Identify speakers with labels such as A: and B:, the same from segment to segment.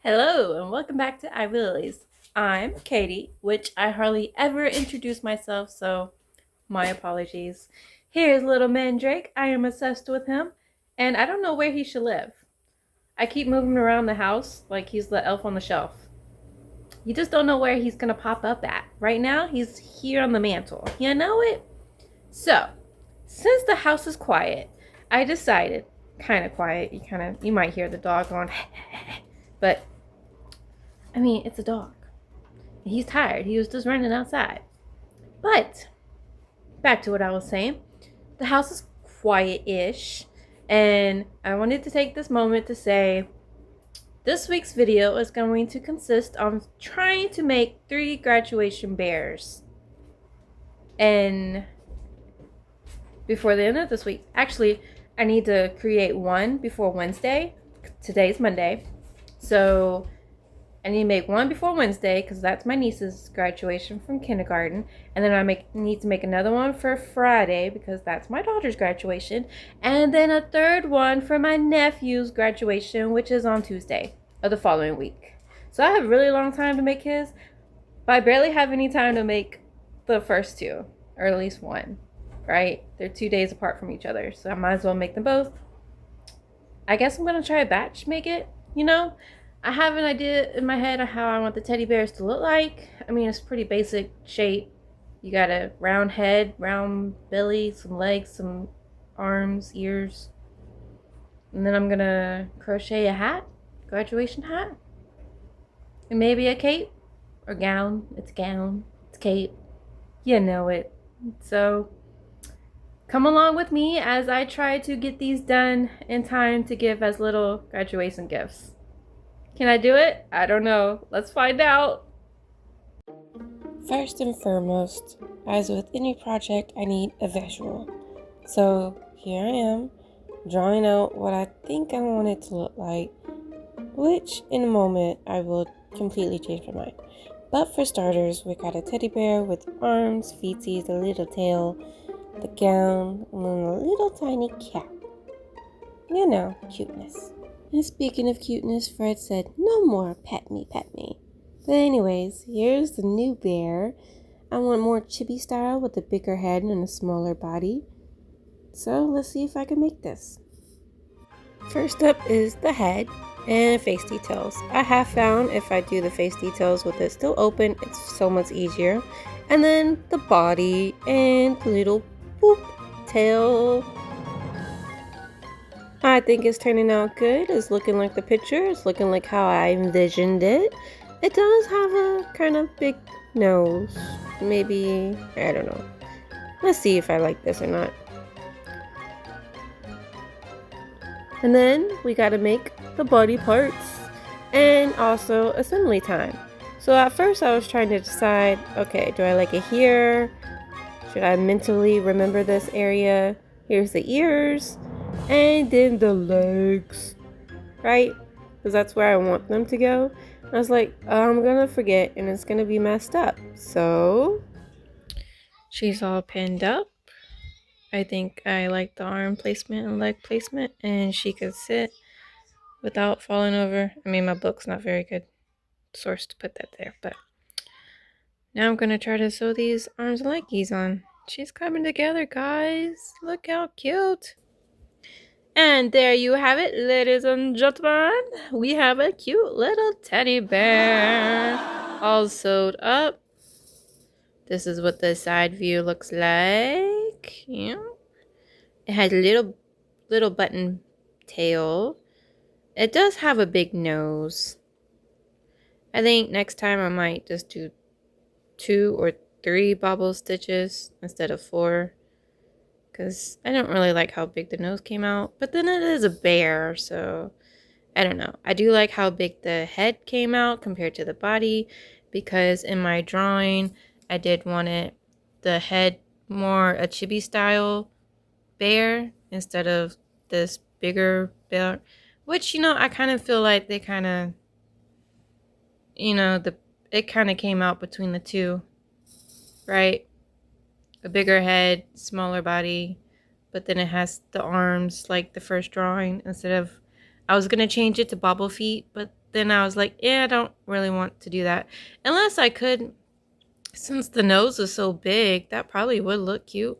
A: Hello and welcome back to I Lilies. I'm Katie, which I hardly ever introduce myself, so my apologies. Here's little Mandrake. I am obsessed with him, and I don't know where he should live. I keep moving around the house like he's the elf on the shelf. You just don't know where he's gonna pop up at. Right now, he's here on the mantle. You know it? So, since the house is quiet, I decided, kind of quiet. You might hear the dog going, but I mean, it's a dog. He's tired. He was just running outside. But back to what I was saying. The house is quiet-ish, and I wanted to take this moment to say this week's video is going to consist of trying to make 3 graduation bears. And before the end of this week, actually, I need to create one before Wednesday. Today's Monday. So I need to make one before Wednesday because that's my niece's graduation from kindergarten. And then I need to make another one for Friday because that's my daughter's graduation. And then a third one for my nephew's graduation, which is on Tuesday of the following week. So I have a really long time to make his, but I barely have any time to make the first 2, or at least one, right? They're 2 days apart from each other, so I might as well make them both. I guess I'm going to try a batch make it, I have an idea in my head of how I want the teddy bears to look like. I mean, it's pretty basic shape. You got a round head, round belly, some legs, some arms, ears. And then I'm going to crochet a hat, graduation hat. And maybe a cape or gown. It's a gown. It's a cape. You know it. So come along with me as I try to get these done in time to give as little graduation gifts. Can I do it? I don't know. Let's find out. First and foremost, as with any project, I need a visual. So here I am, drawing out what I think I want it to look like, which in a moment I will completely change my mind. But for starters, we got a teddy bear with arms, feetsies, a little tail, the gown, and then a little tiny cap. You know, cuteness. And speaking of cuteness, Fred said, no more pet me, pet me. But anyways, here's the new bear. I want more chibi style with a bigger head and a smaller body. So let's see if I can make this. First up is the head and face details. I have found if I do the face details with it still open, it's so much easier. And then the body and little boop tail. I think it's turning out good. It's looking like the picture. It's looking like how I envisioned it. It does have a kind of big nose. Maybe, I don't know. Let's see if I like this or not. And then we gotta make the body parts and also assembly time. So at first I was trying to decide, okay, do I like it here? Should I mentally remember this area? Here's the ears. And then the legs, right? Because that's where I want them to go. I was like, I'm gonna forget and it's gonna be messed up. So she's all pinned up. I think I like the arm placement and leg placement, and she could sit without falling over. I mean, my book's not very good source to put that there, but now I'm gonna try to sew these arms and leggies on. She's coming together, guys. Look how cute. And there you have it, ladies and gentlemen. We have a cute little teddy bear all sewed up. This is what the side view looks like. Yeah. It has a little button tail. It does have a big nose. I think next time I might just do 2 or 3 bobble stitches instead of 4. Because I don't really like how big the nose came out. But then it is a bear, so I don't know. I do like how big the head came out compared to the body. Because in my drawing, I did want it, the head more a chibi style bear instead of this bigger bear. Which, I kind of feel like they kind of, it kind of came out between the two. Right? A bigger head, smaller body, but then it has the arms like the first drawing instead of, I was going to change it to bobble feet, but then I was like, yeah, I don't really want to do that. Unless I could, since the nose was so big, that probably would look cute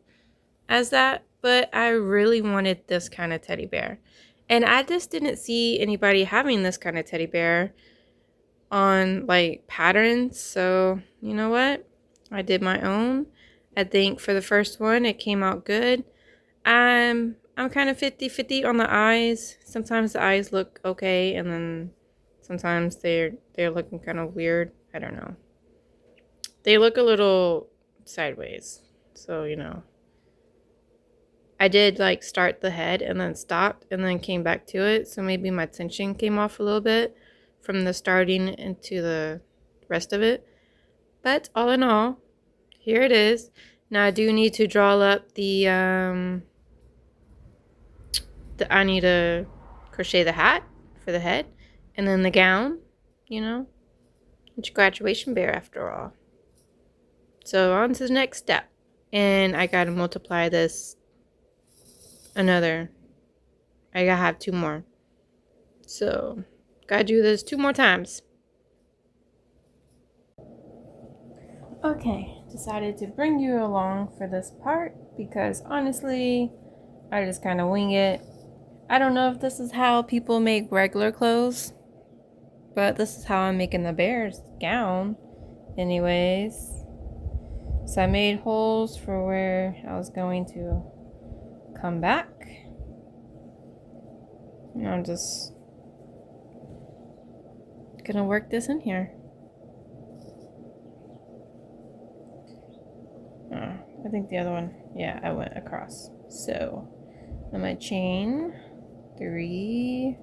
A: as that. But I really wanted this kind of teddy bear. And I just didn't see anybody having this kind of teddy bear on like patterns. So you know what? I did my own. I think for the first one, it came out good. I'm kind of 50-50 on the eyes. Sometimes the eyes look okay, and then sometimes they're looking kind of weird. I don't know. They look a little sideways. So, you know. I did like start the head and then stopped and then came back to it. So maybe my tension came off a little bit from the starting into the rest of it. But all in all, here it is. Now I do need to draw up I need to crochet the hat for the head and then the gown, you know. It's graduation bear after all. So on to the next step. And I gotta multiply this another. I gotta have 2 more. So gotta do this 2 more times. Okay, decided to bring you along for this part because honestly, I just kind of wing it. I don't know if this is how people make regular clothes, but this is how I'm making the bear's gown. Anyways, so I made holes for where I was going to come back. And I'm just gonna work this in here. I think the other one, yeah, I went across. So I'm gonna chain 3,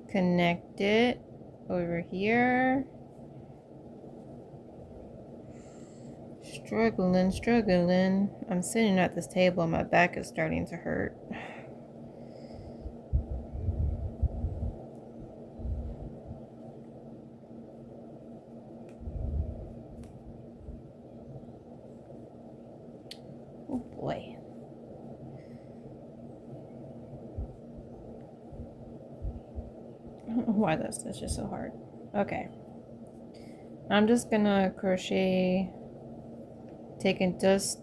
A: connect it over here. Struggling. I'm sitting at this table and my back is starting to hurt. Oh boy. I don't know why that's just so hard. Okay. I'm just gonna crochet, taking just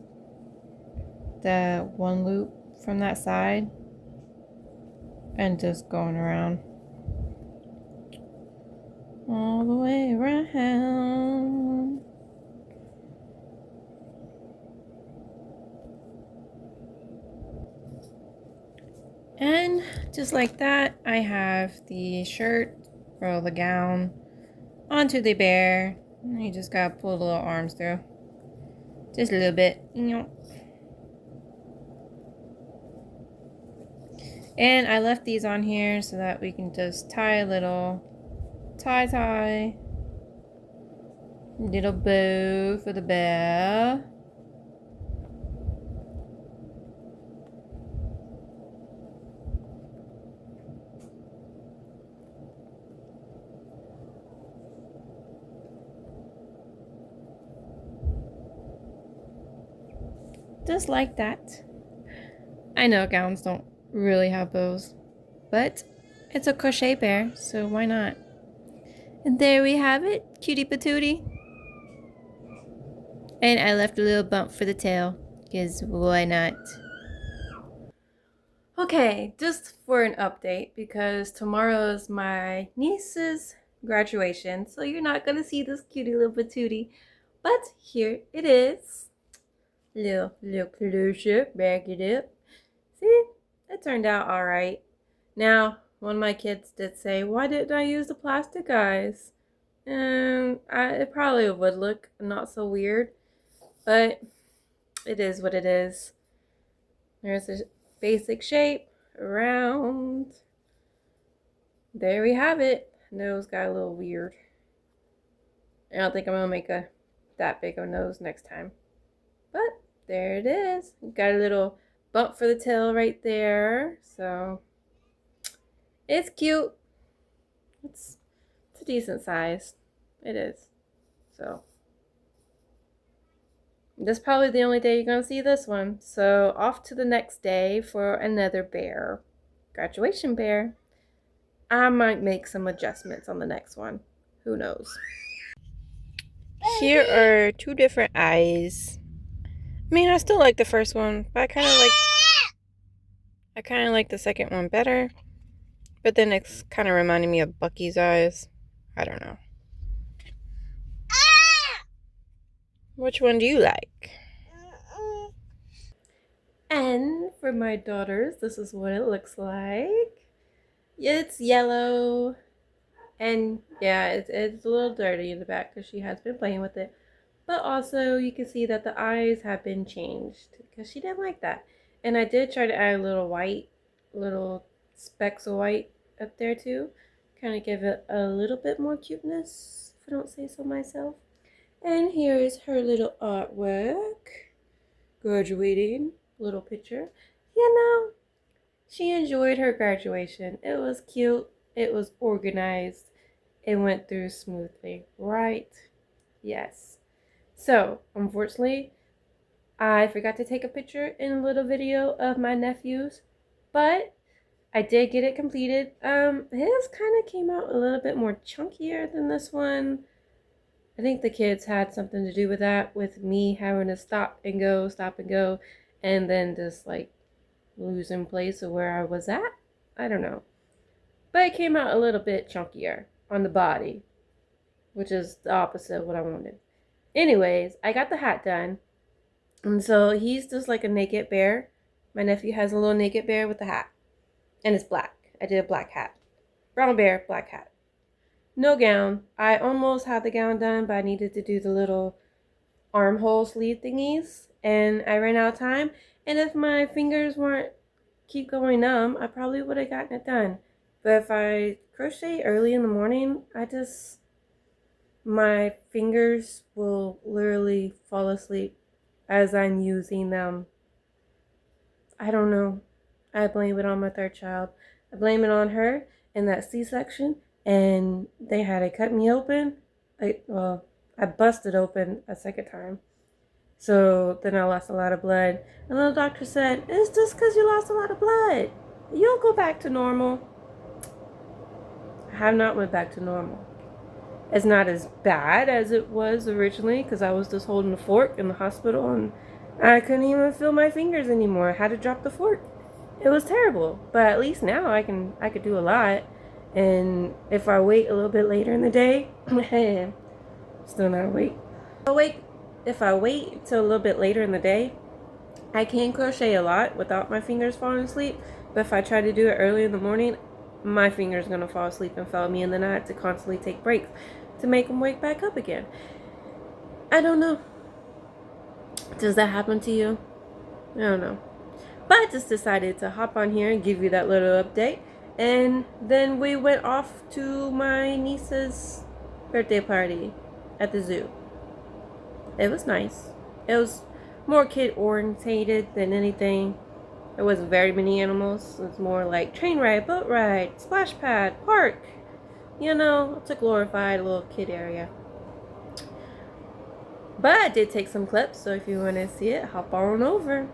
A: the one loop from that side and just going around all the way around. And just like that, I have the shirt or the gown onto the bear. And you just gotta pull the little arms through. Just a little bit. And I left these on here so that we can just tie a little tie. Little bow for the bear. Just like that. I know gowns don't really have bows, but it's a crochet bear, so why not? And there we have it, cutie patootie. And I left a little bump for the tail, because why not? Okay, just for an update, because tomorrow is my niece's graduation, so you're not going to see this cutie little patootie, but here it is. Little closure, back it up. See, it turned out all right. Now, one of my kids did say, why didn't I use the plastic eyes? And it probably would look not so weird, but it is what it is. There's a basic shape around. There we have it. Nose got a little weird. I don't think I'm going to make that big of a nose next time. But there it is. Got a little bump for the tail right there. So it's cute. It's a decent size. It is. So this is probably the only day you're going to see this one. So off to the next day for another bear. Graduation bear. I might make some adjustments on the next one. Who knows? Here are two different eyes. I mean, I still like the first one, but I kind of like the second one better. But then it's kind of reminding me of Bucky's eyes. I don't know. Which one do you like? And for my daughters, this is what it looks like. It's yellow. And yeah, it's a little dirty in the back because she has been playing with it. But also you can see that the eyes have been changed because she didn't like that. And I did try to add a little specks of white up there too. Kind of give it a little bit more cuteness, if I don't say so myself. And here is her little artwork. Graduating, little picture. You know, she enjoyed her graduation. It was cute. It was organized. It went through smoothly, right? Yes. So, unfortunately, I forgot to take a picture in a little video of my nephews, but I did get it completed. His kind of came out a little bit more chunkier than this one. I think the kids had something to do with that, with me having to stop and go, and then just like losing place of where I was at. I don't know. But it came out a little bit chunkier on the body, which is the opposite of what I wanted. Anyways, I got the hat done. And so he's just like a naked bear. My nephew has a little naked bear with a hat. And it's black. I did a black hat. Brown bear, black hat. No gown. I almost had the gown done, but I needed to do the little armhole sleeve thingies. And I ran out of time. And if my fingers weren't keep going numb, I probably would have gotten it done. But if I crochet early in the morning, my fingers will literally fall asleep as I'm using them. I don't know. I blame it on my third child. I blame it on her and that C-section. And they had to cut me open. I busted open a second time. So then I lost a lot of blood. And the doctor said, it's just because you lost a lot of blood. You'll go back to normal. I have not went back to normal. It's not as bad as it was originally because I was just holding a fork in the hospital and I couldn't even feel my fingers anymore. I had to drop the fork. It was terrible. But at least now I could do a lot. And if I wait a little bit later in the day, still not awake. If I wait until a little bit later in the day, I can crochet a lot without my fingers falling asleep. But if I try to do it early in the morning, my finger's gonna fall asleep and fail me, and then I have to constantly take breaks to make them wake back up again. I don't know. Does that happen to you? I don't know. But I just decided to hop on here and give you that little update. And then we went off to my niece's birthday party at the zoo. It was nice. It was more kid orientated than anything. There wasn't very many animals. It was more like train ride, boat ride, splash pad, park. You know, it's a glorified little kid area. But I did take some clips, so if you want to see it, hop on over.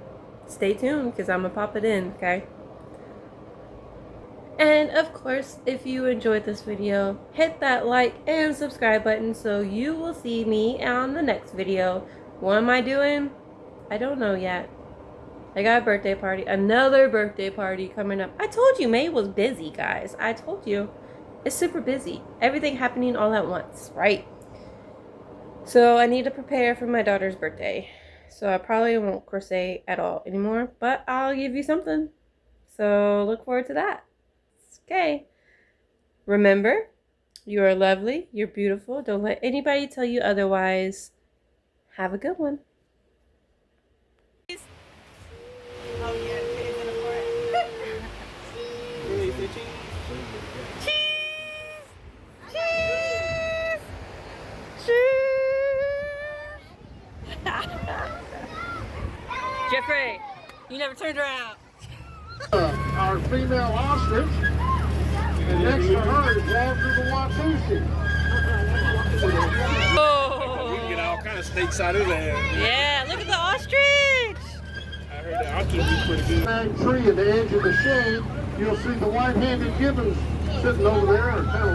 A: Stay tuned, because I'm going to pop it in, okay? And of course, if you enjoyed this video, hit that like and subscribe button so you will see me on the next video. What am I doing? I don't know yet. I got a birthday party, another birthday party coming up. I told you May was busy, guys. I told you. It's super busy. Everything happening all at once, right? So I need to prepare for my daughter's birthday. So I probably won't crochet at all anymore, but I'll give you something. So look forward to that. Okay. Remember, you are lovely. You're beautiful. Don't let anybody tell you otherwise. Have a good one. Jeffrey, you never turned around.
B: Our female ostrich, and next to her is Walter the Watusi.
A: Oh.
C: We can get all kind of snakes out of there.
A: Yeah, look at the ostrich.
C: I heard the ostrich is pretty good.
B: That tree at the edge of the shade, you'll see the white-handed gibbons sitting over there, kind